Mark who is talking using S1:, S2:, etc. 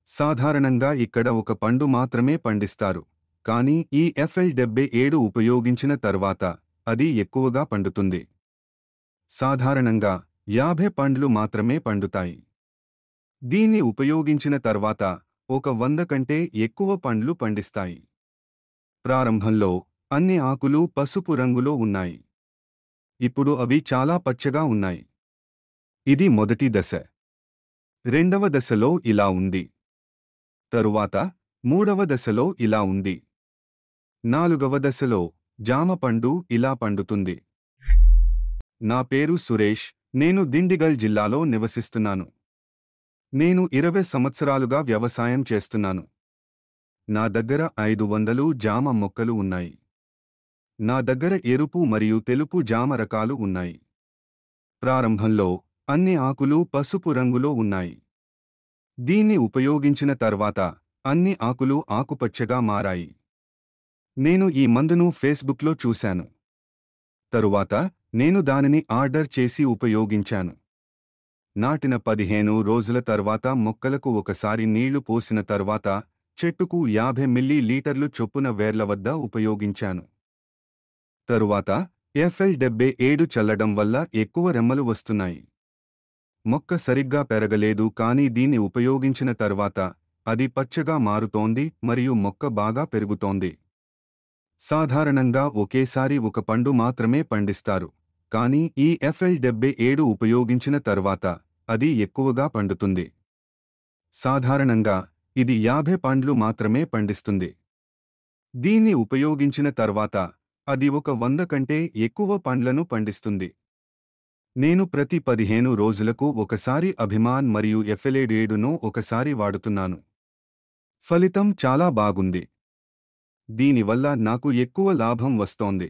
S1: సాధారణంగా ఇక్కడ ఒక పండు మాత్రమే పండిస్తారు, కానీ ఈ FL77 ఉపయోగించిన తర్వాత అది ఎక్కువగా పండుతుంది. సాధారణంగా 50 పండ్లు మాత్రమే పండుతాయి. దీన్ని ఉపయోగించిన తర్వాత ఒక 100 కంటే ఎక్కువ పండ్లు పండిస్తాయి. ప్రారంభంలో అన్ని ఆకులు పసుపు రంగులో ఉన్నాయి. ఇప్పుడు అవి చాలా పచ్చగా ఉన్నాయి. ఇది మొదటి దశ. రెండవ దశలో ఇలా ఉంది. తరువాత మూడవ దశలో ఇలా ఉంది. నాలుగవ దశలో జామ పండు ఇలా పండుతుంది. నా పేరు సురేష్, నేను దిండిగల్ జిల్లాలో నివసిస్తున్నాను. నేను 20 సంవత్సరాలుగా వ్యవసాయం చేస్తున్నాను. నా దగ్గర 500 జామ మొక్కలు ఉన్నాయి. నా దగ్గర ఎరుపు మరియు తెలుపు జామ రకాలు ఉన్నాయి. ప్రారంభంలో అన్ని ఆకులు పసుపు రంగులో ఉన్నాయి. దీన్ని ఉపయోగించిన తర్వాత అన్ని ఆకులు ఆకుపచ్చగా మారాయి. నేను ఈ మందును ఫేస్బుక్లో చూశాను. తరువాత నేను దానిని ఆర్డర్ చేసి ఉపయోగించాను. నాటిన 15 రోజుల తర్వాత మొక్కలకు ఒకసారి నీళ్లు పోసిన తర్వాత చెట్టుకు 50 మిల్లీ చొప్పున వేర్ల వద్ద ఉపయోగించాను. తరువాత FL77 చల్లడం వల్ల ఎక్కువ రెమ్మలు వస్తున్నాయి. మొక్క సరిగ్గా పెరగలేదు, కానీ దీన్ని ఉపయోగించిన తర్వాత అది పచ్చగా మారుతోంది మరియు మొక్క బాగా పెరుగుతోంది. సాధారణంగా ఒకేసారి ఒక పండు మాత్రమే పండిస్తారు, కానీ ఈ FL77 ఉపయోగించిన తర్వాత అది ఎక్కువగా పండుతుంది. సాధారణంగా ఇది 50 పండ్లు మాత్రమే పండిస్తుంది. దీన్ని ఉపయోగించిన తర్వాత అది ఒక 100 కంటే ఎక్కువ పండ్లను పండిస్తుంది. నేను ప్రతి 15 రోజులకు ఒకసారి అభిమాన్ మరియు FL77ను ఒకసారి వాడుతున్నాను. ఫలితం చాలా బాగుంది. దీనివల్ల నాకు ఎక్కువ లాభం వస్తోంది.